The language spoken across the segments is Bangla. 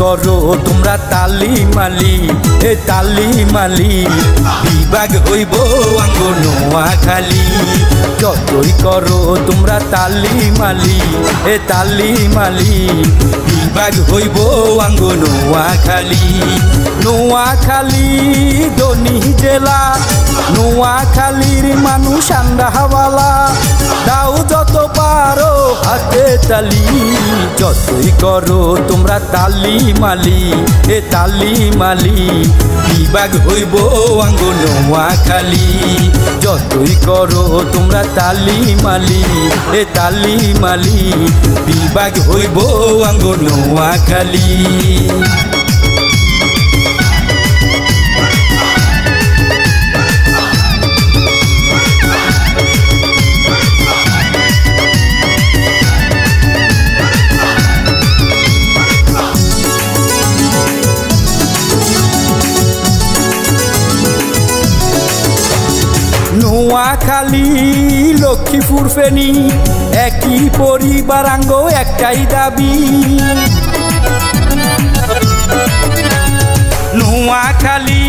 করো তোমরা তালি মালি এ তালি মালি বিভাগ হইব আঙ্গ নোয়াখালী। যতই করো তোমরা তালি মালি এ তালি মালি বিভাগ হইব আঙ্গ নোয়াখালী। নোয়াখালী ধনী জেলা, নোয়াখালীর মানুষ আন্দাহাওয়ালা, দাও যত পারো হাতে তালি। যতই করো তোমরা তালি মালি এ তালি মালি বিভাগ হইব আঙ্গ নোয়াখালী। যতই করো তোমরা তালি মালি এ তালি মালি বিভাগ হইব আঙ্গ নোয়াখালী। নোয়াখালী লক্ষ্মীপুর ফেনী একই পরিবারাঙ্গ একটাই দাবি। নোয়াখালী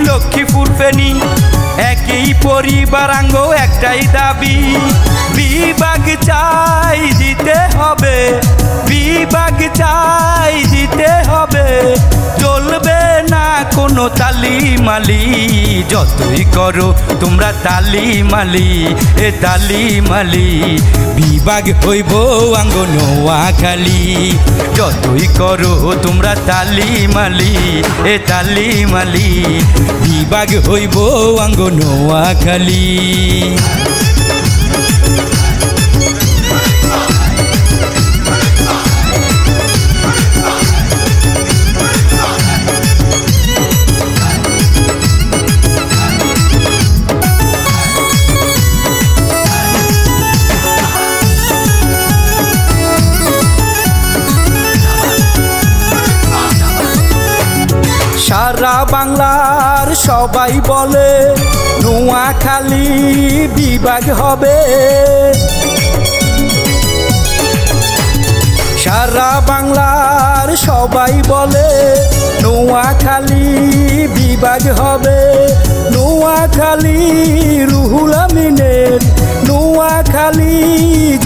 লক্ষ্মীপুর ফেনী একই পরিবারাঙ্গ একটাই দাবি। বিভাগ চাই দিতে হবে, বিভাগ চাই দিতে হবে, চলবে না কোনো তালি মালি। যতই করো তোমরা তালি মালি এ তালি মালি বিভাগ হইব আঙ্গ নোয়াখালী। যতই করো তোমরা তালি মালি এ তালি মালি বিভাগ হইব আঙ্গ নোয়াখালী। সারা বাংলার সবাই বলে নোয়াখালী বিভাগ হবে। সারা বাংলার সবাই বলে নোয়াখালী বিভাগ হবে। নোয়াখালী রুহুল আমিনের, নোয়াখালী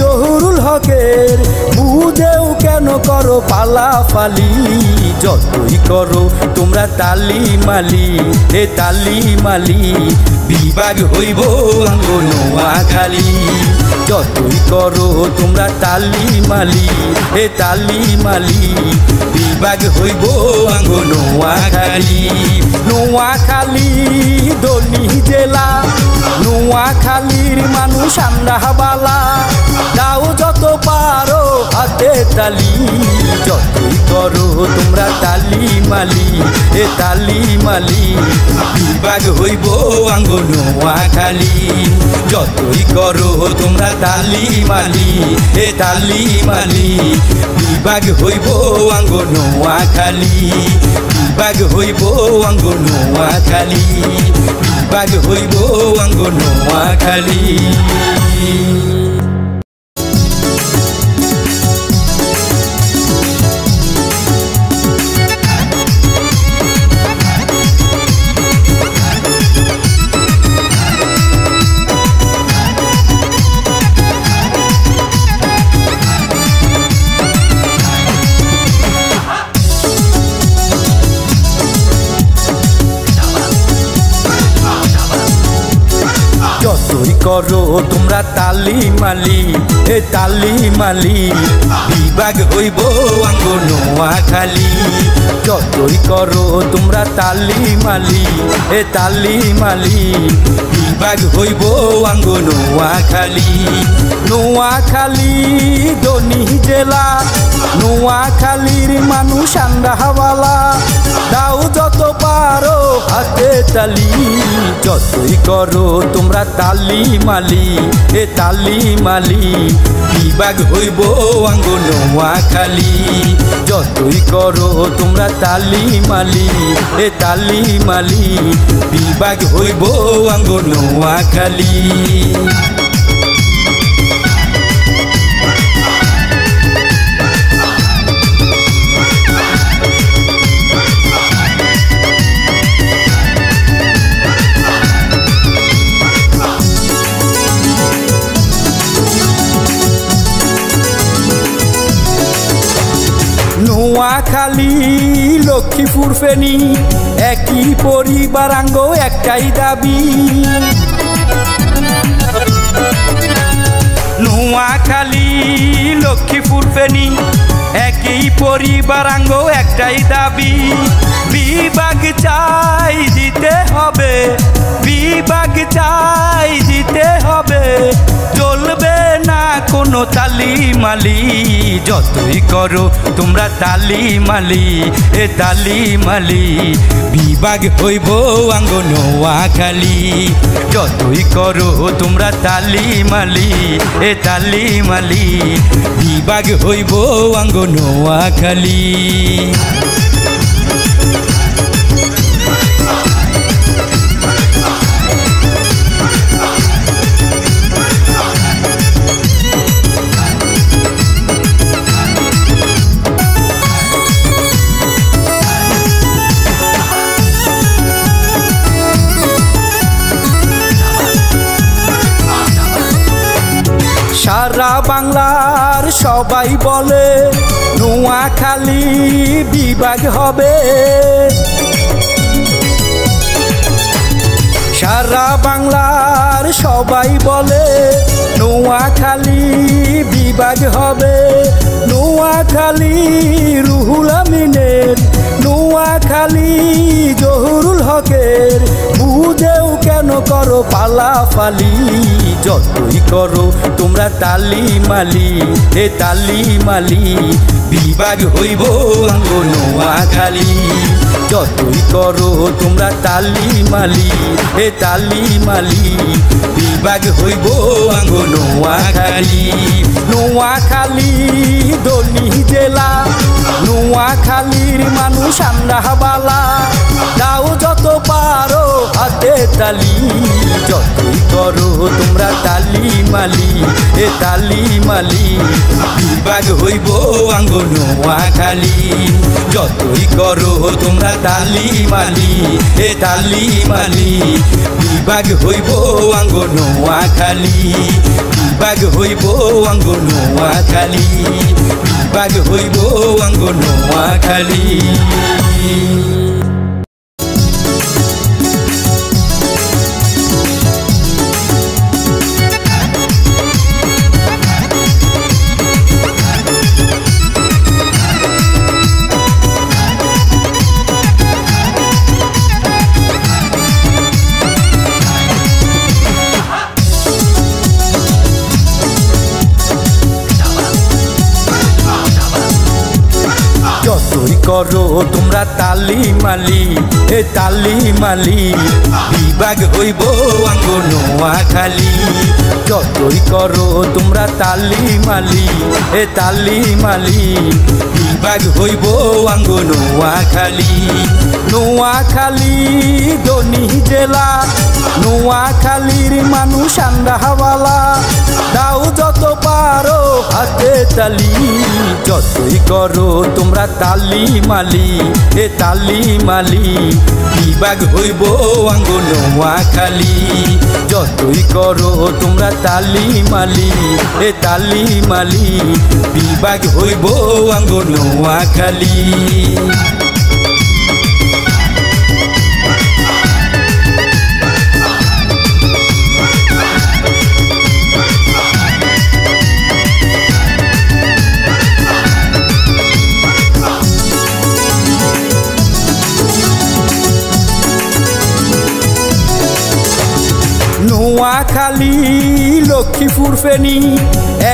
জহুরুল হকের, বুঝেও কেন করো পালাফালি। যতই করো তোমরা তালি মালি এ তালি মালি বিভাগ হইব আঙ্গ নোয়াখালী। যতই করো তোমরা তালি মালি এ তালি মালি বিভাগ হইব আঙ্গ নোয়াখালী। নোয়াখালী ধনী জেলা, নোয়াখালীর মানুষ আন্দাহাওয়ালা, দাও যত পারো হাতে তালি। যতই করো তোমরা তালি মালি এ তালি মালি বিভাগ হইব আঙ্গ নোয়াখালী। যতই করো তোমরা তালি মালি এ তালি মালি বিভাগ হইব আঙ্গ নোয়াখালী। বিভাগ হইব আঙ্গ নোয়াখালী, বিভাগ হইব আঙ্গ নোয়াখালী। যতই করো তোমরা তালি মালি এ তালি মালি বিভাগ হইব আঙ্গ নোয়াখালী। যতই করো তোমরা তালি মালি এ তালি মালি বিভাগ হইব আঙ্গ নোয়াখালী। নোয়াখালী ধনী জেলা, নোয়াখালীর মানুষ আন্দাহাওয়ালা, দাও যত পারো হাতে তালি। যতই করো তোমরা তালি মালি এ তালি মালি বিভাগ হইব আঙ্গ নোয়াখালী। যতই করো তোমরা তালি মালি এ তালি মালি বিভাগ হইব আঙ্গ নোয়াখালী। নোয়াখালী লক্ষ্মীপুর ফেনী একই পরিবারাঙ্গ একটাই দাবি। নোয়াখালী লক্ষ্মীপুর ফেনী একই পরিবারাঙ্গ একটাই দাবি। বিভাগ চাই দিতে হবে, বিভাগ চাই দিতে হবে, চলবে না কোনো তালিমালি। যতই করো তোমরা তালিমালি, এ তালিমালি বিভাগ হইব আঙ্গ নোয়াখালী। যতই করো তোমরা তালিমালি, এ তালিমালি বিভাগ হইব আঙ্গ নোয়াখালী। সারা বাংলার সবাই বলে নোয়াখালী বিভাগ হবে। সারা বাংলার সবাই বলে নোয়াখালী বিভাগ হবে। নোয়াখালী রুহুল আমিনের, নোয়াখালী জহুরুল হকের, বুঝেও কেন করো পালাফালি। যতই করো তোমরা তালিমালি, এ তালিমালি বিভাগ হইব আঙ্গ নোয়াখালী। যতই করো তোমরা তালিমালি, এ তালিমালি বিভাগ হইব আঙ্গ নোয়াখালী। নোয়াখালী দলি জেলা, নোয়াখালীর মানুষ আমরা বালা, দাও যত পারো হাতে তালি। যতই করো তোমরা তালিমালি, এ তালিমালি বিভাগ হইব আঙ্গ নোয়াখালী। যতই করো তোমরা তালিমালি, এ তালিমালি বিভাগ হইব আঙ্গ নোয়াখালী। বিভাগ হইব আঙ্গ নোয়াখালী, বিভাগ হইব আঙ্গ নোয়াখালী। যতই করো তোমরা তালিমালি, এ তালিমালি বিভাগ হইব আঙ্গ নোয়াখালী। যতই করো তোমরা তালিমালি, এ তালিমালি বিভাগ হইব আঙ্গ নোয়াখালী। নোয়াখালী দনি জেলা, নোয়াখালীর মানুষ আমরা বালা, দাও যত পারো হাতে তালি। যতই করো তোমরা তালিমালি, এ তালিমালি বিভাগ হইব আঙ্গ নোয়াখালী। যতই করো তোমরা তালিমালি, এ তালিমালি বিভাগ হইব আঙ্গ নোয়াখালী। নোয়াখালী লক্ষ্মীপুর ফেনী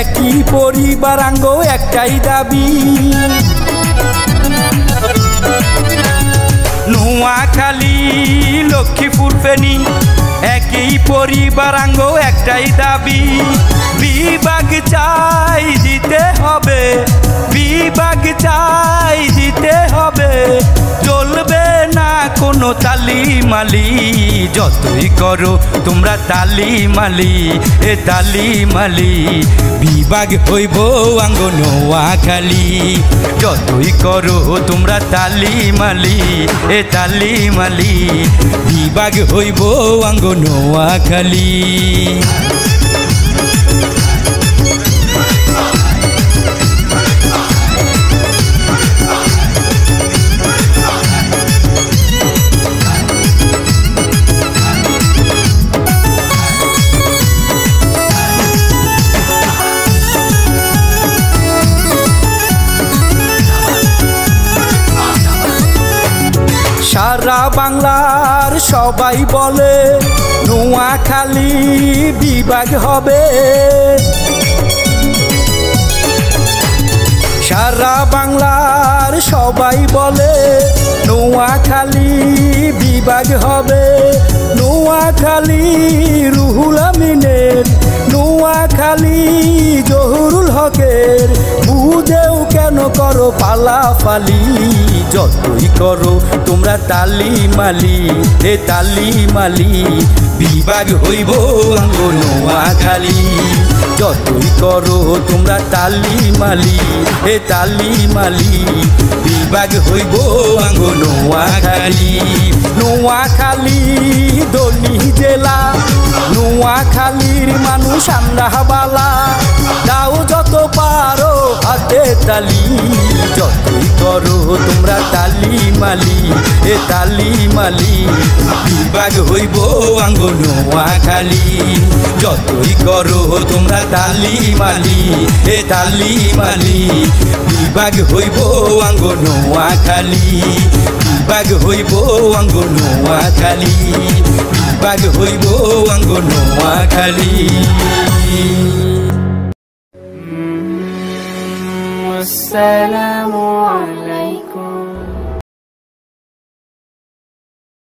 একই পরিবারাঙ্গ একটাই দাবি। নোয়াখালী লক্ষ্মীপুর ফেনী একই পরিবারাঙ্গ একটাই দাবি। বিভাগ চাই দিতে হবে, বিভাগ চাই দিতে হবে, চলবে না কোনো তালিমালি। যতই করো তোমরা তালিমালি, এ তালিমালি বিভাগ হইব আঙ্গ নোয়াখালী। যতই করো তোমরা তালিমালি, এ তালিমালি বিভাগ হইব আঙ্গ নোয়াখালী। বাংলার সবাই বলে নোয়াখালী বিভাগ হবে। সারা বাংলার সবাই বলে নোয়াখালী বিভাগ হবে। নোয়াখালী রুহুল আমিনের, নোয়াখালী জহুরুল হকের, বুঝেও কেন করো পালাপালি? যতই করো তোমরা তালি মালি, এ তালি মালি, বিভাগ হইব আঙ্গ নোয়াখালী। যতই করো তোমরা তালি মালি, এ তালি মালি, বিভাগ হইব আঙ্গ নোয়াখালী। নোয়াখালী দলি জেলা, নোয়াখালীর মানুষ আমরা বালা, দাও যত পারো হাতে তালি। যতই করো তোমরা তালি মালি, এ তালি মালি, বিভাগ হইব আঙ্গ নোয়াখালী। যতই করো তোমরা তালি মালি, এ তালি মালি, বিভাগ হইব আঙ্গ নোয়াখালী। বিভাগ হইব আঙ্গ নোয়াখালী, বিভাগ হইব আঙ্গ নোয়াখালী। আসসালামু আলাইকুম।